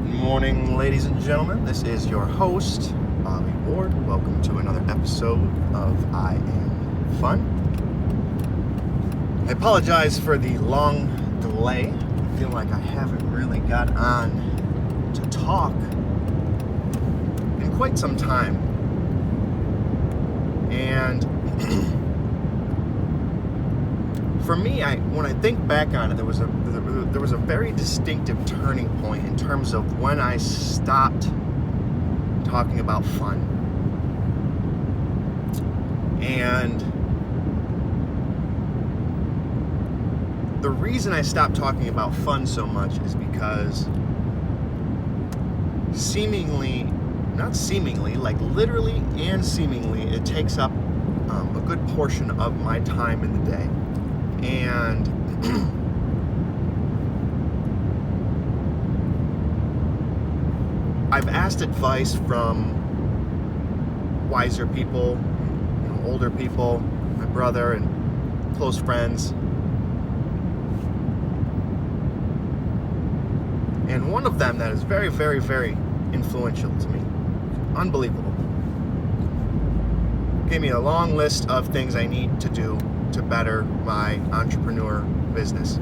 Good morning, ladies and gentlemen. This is your host, Bobby Ward. Welcome to another episode of iAMFUN. I apologize for the long delay. I feel like I haven't really got on to talk in quite some time. And for me, when I think back on it, there was a very distinctive turning point in terms of when I stopped talking about fun. And the reason I stopped talking about fun so much is because literally and seemingly, it takes up a good portion of my time in the day. And I've asked advice from wiser people, older people, my brother and close friends. And one of them that is very, very, very influential to me, unbelievable, gave me a long list of things I need to do to better my entrepreneur business.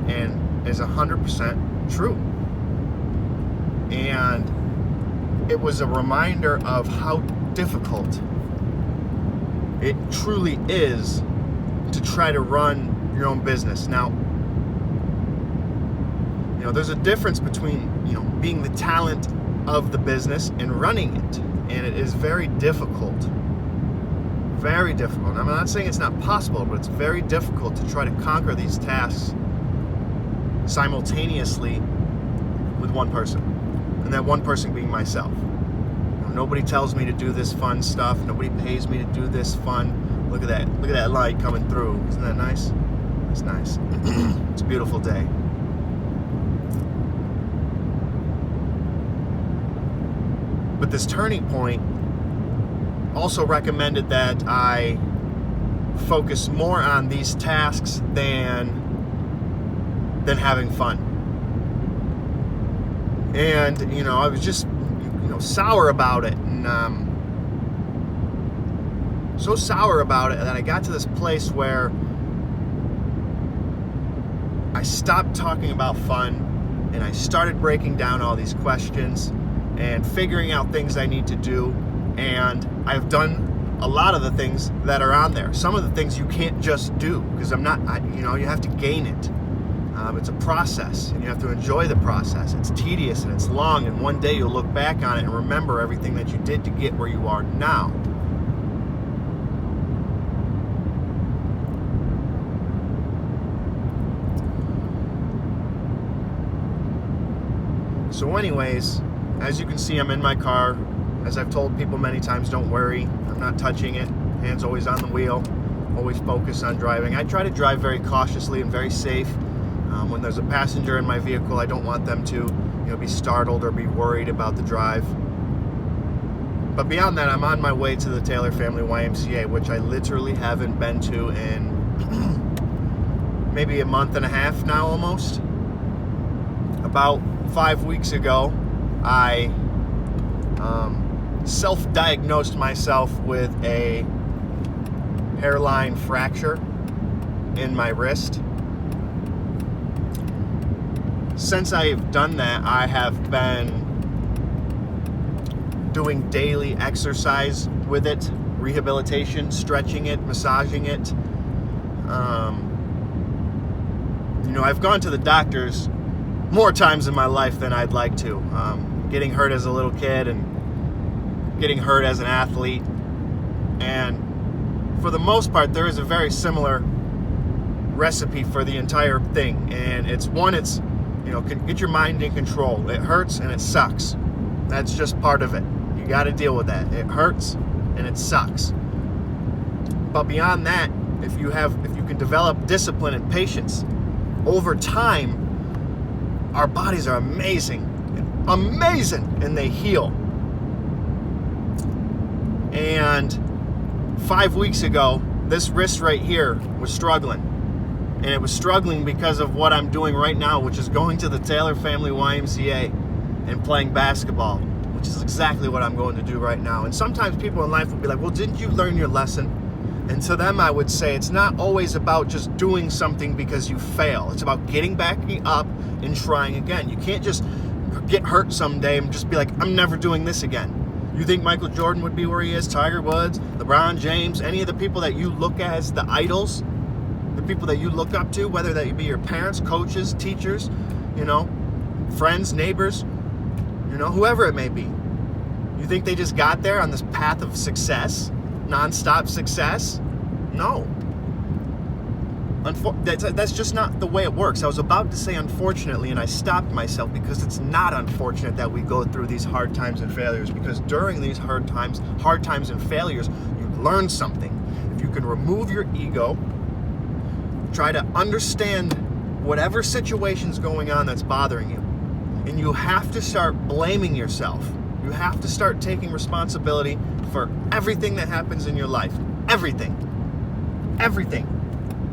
And it's 100% true. And it was a reminder of how difficult it truly is to try to run your own business. Now, there's a difference between, being the talent of the business and running it. And it is very difficult. Very difficult. I'm not saying it's not possible, but it's very difficult to try to conquer these tasks simultaneously with one person. And that one person being myself. Nobody tells me to do this fun stuff. Nobody pays me to do this fun. Look at that. Look at that light coming through. Isn't that nice? It's nice. It's a beautiful day. But this turning point also recommended that I focus more on these tasks than having fun. And, I was just, sour about it. And so sour about it that I got to this place where I stopped talking about fun and I started breaking down all these questions and figuring out things I need to do. And I've done a lot of the things that are on there. Some of the things you can't just do because you have to gain it. It's a process, and you have to enjoy the process. It's tedious and it's long, and one day you'll look back on it and remember everything that you did to get where you are now. So anyways, as you can see, I'm in my car. As I've told people many times, don't worry, I'm not touching it. Hands always on the wheel, always focus on driving. I try to drive very cautiously and very safe. When there's a passenger in my vehicle, I don't want them to, be startled or be worried about the drive. But beyond that, I'm on my way to the Taylor Family YMCA, which I literally haven't been to in maybe a month and a half now, almost. About 5 weeks ago, I self-diagnosed myself with a hairline fracture in my wrist. Since I've done that, I have been doing daily exercise with it, rehabilitation, stretching it, massaging it. I've gone to the doctors more times in my life than I'd like to. Getting hurt as a little kid and getting hurt as an athlete. And for the most part, there is a very similar recipe for the entire thing. And it's get your mind in control. It hurts and it sucks. That's just part of it. You got to deal with that. It hurts and it sucks. But beyond that, if you can develop discipline and patience, over time, our bodies are amazing, and they heal. And 5 weeks ago, this wrist right here was struggling. And it was struggling because of what I'm doing right now, which is going to the Taylor Family YMCA and playing basketball, which is exactly what I'm going to do right now. And sometimes people in life will be like, well, didn't you learn your lesson? And to them, I would say it's not always about just doing something because you fail. It's about getting back up and trying again. You can't just get hurt someday and just be like, I'm never doing this again. You think Michael Jordan would be where he is, Tiger Woods, LeBron James, any of the people that you look at as the idols, the people that you look up to, whether that be your parents, coaches, teachers, friends, neighbors, whoever it may be. You think they just got there on this path of success, nonstop success? No. That's just not the way it works. I was about to say unfortunately, and I stopped myself because it's not unfortunate that we go through these hard times and failures, because during these hard times and failures, you learn something. If you can remove your ego, try to understand whatever situation's going on that's bothering you, and you have to start blaming yourself. You have to start taking responsibility for everything that happens in your life. Everything.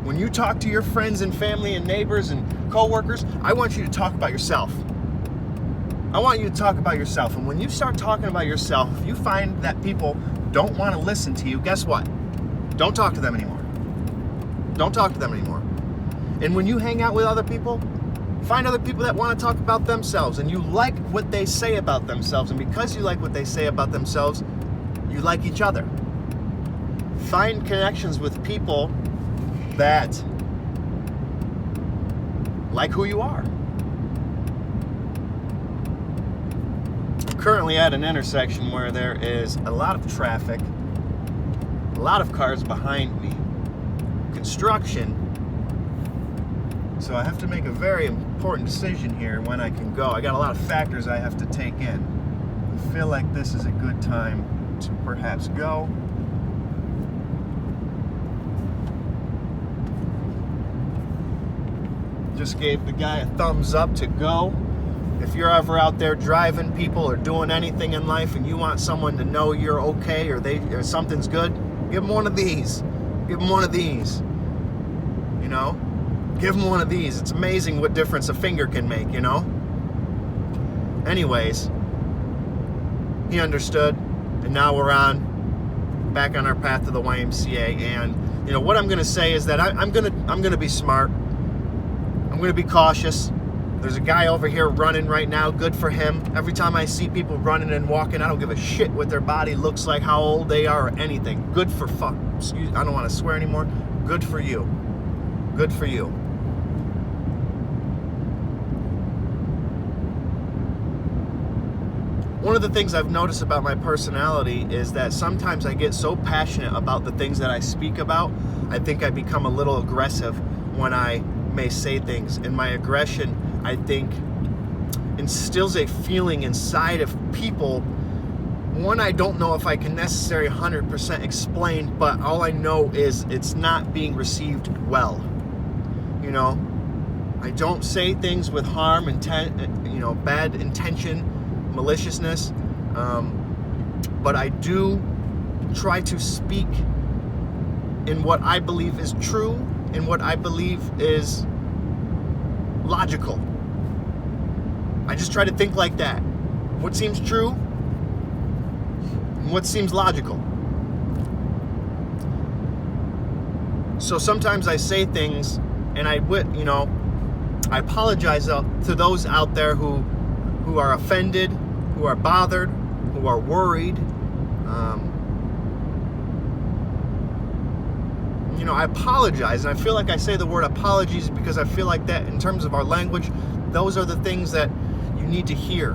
When you talk to your friends and family and neighbors and coworkers, I want you to talk about yourself. I want you to talk about yourself. And when you start talking about yourself, if you find that people don't want to listen to you, guess what? Don't talk to them anymore. Don't talk to them anymore. And when you hang out with other people, find other people that want to talk about themselves, and you like what they say about themselves. And because you like what they say about themselves, you like each other. Find connections with people that like who you are. I'm currently at an intersection where there is a lot of traffic, a lot of cars behind me, construction. So I have to make a very important decision here when I can go. I got a lot of factors I have to take in. I feel like this is a good time to perhaps go. Just gave the guy a thumbs up to go. If you're ever out there driving people or doing anything in life and you want someone to know you're okay or something's good, give them one of these. Give them one of these. Give them one of these. It's amazing what difference a finger can make, Anyways, he understood, and now we're back on our path to the YMCA. And what I'm going to say is that I'm going to be smart. I'm going to be cautious. There's a guy over here running right now. Good for him. Every time I see people running and walking, I don't give a shit what their body looks like, how old they are, or anything. Good for fuck. I don't want to swear anymore. Good for you. Good for you. One of the things I've noticed about my personality is that sometimes I get so passionate about the things that I speak about, I think I become a little aggressive when I may say things. And my aggression, I think, instills a feeling inside of people. One, I don't know if I can necessarily 100% explain, but all I know is it's not being received well. I don't say things with harm, bad intention, maliciousness, but I do try to speak in what I believe is true and what I believe is logical. I just try to think like that. What seems true and what seems logical. So sometimes I say things and I apologize to those out there who are offended, who are bothered, who are worried. I apologize, and I feel like I say the word apologies because I feel like that in terms of our language, those are the things that you need to hear.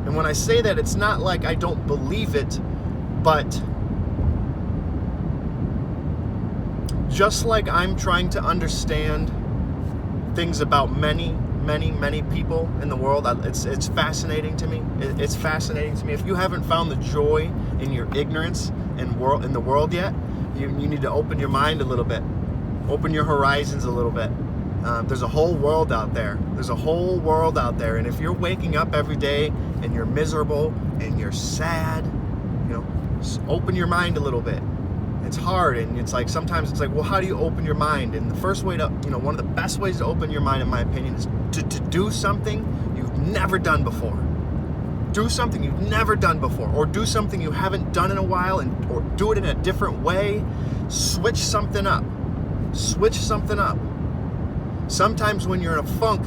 And when I say that, it's not like I don't believe it, but just like I'm trying to understand things about many people in the world, it's fascinating to me. It's fascinating to me. If you haven't found the joy in your ignorance in the world yet, you need to open your mind a little bit, open your horizons a little bit. There's a whole world out there. And if you're waking up every day and you're miserable and you're sad, just open your mind a little bit. It's hard, and it's like sometimes it's like, well, how do you open your mind? And the first way to, one of the best ways to open your mind, in my opinion, is to do something you've never done before. Do something you've never done before, or do something you haven't done in a while, or do it in a different way. Switch something up. Switch something up. Sometimes when you're in a funk,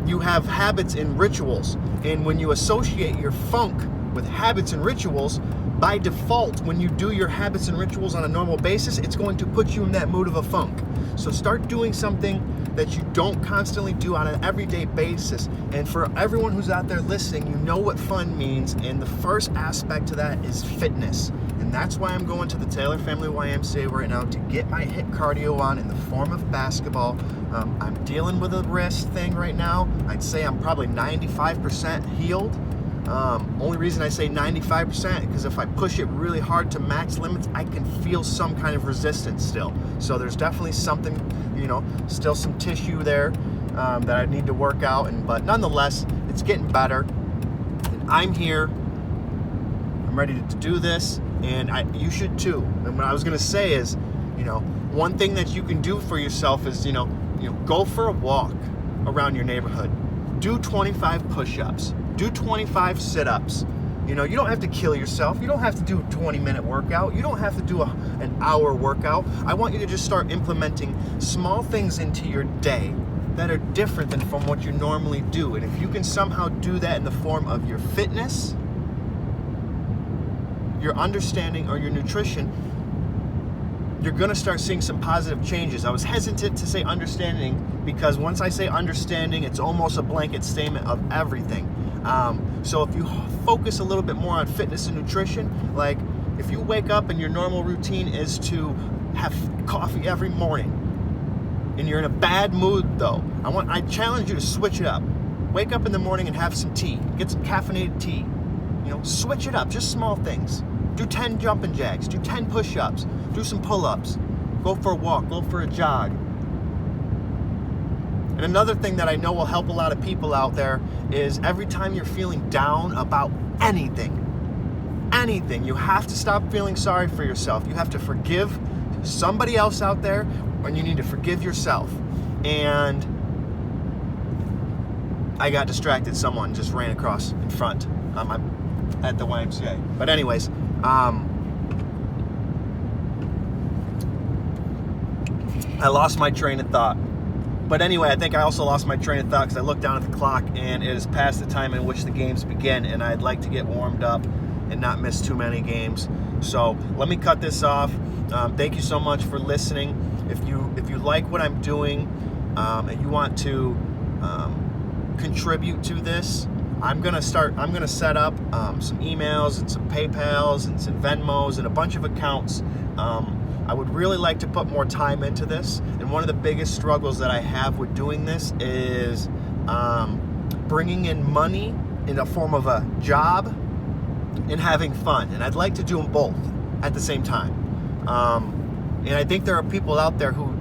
you have habits and rituals. And when you associate your funk with habits and rituals, by default, when you do your habits and rituals on a normal basis, it's going to put you in that mood of a funk. So start doing something that you don't constantly do on an everyday basis. And for everyone who's out there listening, you know what fun means. And the first aspect to that is fitness. And that's why I'm going to the Taylor Family YMCA right now to get my HIIT cardio on in the form of basketball. I'm dealing with a wrist thing right now. I'd say I'm probably 95% healed. Only reason I say 95% because if I push it really hard to max limits, I can feel some kind of resistance still. So there's definitely something, still some tissue there that I need to work out. But nonetheless, it's getting better. And I'm here. I'm ready to do this, and you should too. And what I was going to say is, one thing that you can do for yourself is, go for a walk around your neighborhood. Do 25 push-ups. Do 25 sit-ups. You don't have to kill yourself. You don't have to do a 20-minute workout. You don't have to do an hour workout. I want you to just start implementing small things into your day that are different than from what you normally do. And if you can somehow do that in the form of your fitness, your understanding, or your nutrition, you're going to start seeing some positive changes. I was hesitant to say understanding because once I say understanding, it's almost a blanket statement of everything. So if you focus a little bit more on fitness and nutrition, like if you wake up and your normal routine is to have coffee every morning and you're in a bad mood though, I challenge you to switch it up. Wake up in the morning and have some tea. Get some caffeinated tea. Switch it up, just small things. Do 10 jumping jacks, do 10 push-ups, do some pull-ups, go for a walk, go for a jog. And another thing that I know will help a lot of people out there is every time you're feeling down about anything, you have to stop feeling sorry for yourself. You have to forgive somebody else out there, and you need to forgive yourself. And I got distracted. Someone just ran across in front at the YMCA. But anyways, I lost my train of thought. But anyway, I think I also lost my train of thought because I looked down at the clock and it is past the time in which the games begin, and I'd like to get warmed up and not miss too many games. So let me cut this off. Thank you so much for listening. If you like what I'm doing and you want to contribute to this, I'm gonna set up some emails and some PayPals and some Venmos and a bunch of accounts. I would really like to put more time into this, and one of the biggest struggles that I have with doing this is bringing in money in the form of a job and having fun, and I'd like to do them both at the same time. And I think there are people out there who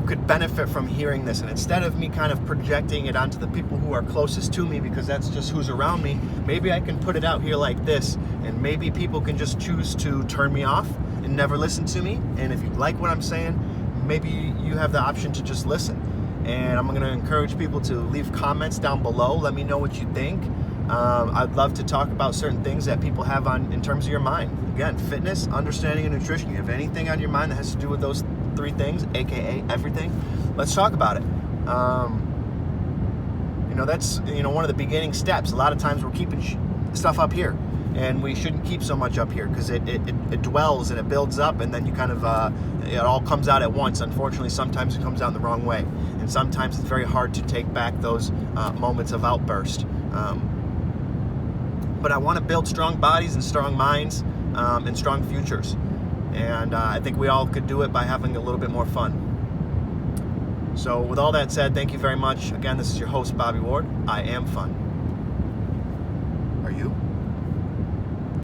could benefit from hearing this, and instead of me kind of projecting it onto the people who are closest to me because that's just who's around me, maybe I can put it out here like this, and maybe people can just choose to turn me off and never listen to me. And if you like what I'm saying, maybe you have the option to just listen. And I'm going to encourage people to leave comments down below. Let me know what you think. I'd love to talk about certain things that people have in terms of your mind. Again, fitness, understanding, and nutrition. You have anything on your mind that has to do with those three things, aka everything, let's talk about it. That's one of the beginning steps. A lot of times we're keeping stuff up here, and we shouldn't keep so much up here because it dwells and it builds up, and then you kind of it all comes out at once. Unfortunately, sometimes it comes out in the wrong way, and sometimes it's very hard to take back those moments of outburst. But I want to build strong bodies and strong minds and strong futures. And I think we all could do it by having a little bit more fun. So with all that said, thank you very much. Again, this is your host, Bobby Ward. I am fun. Are you?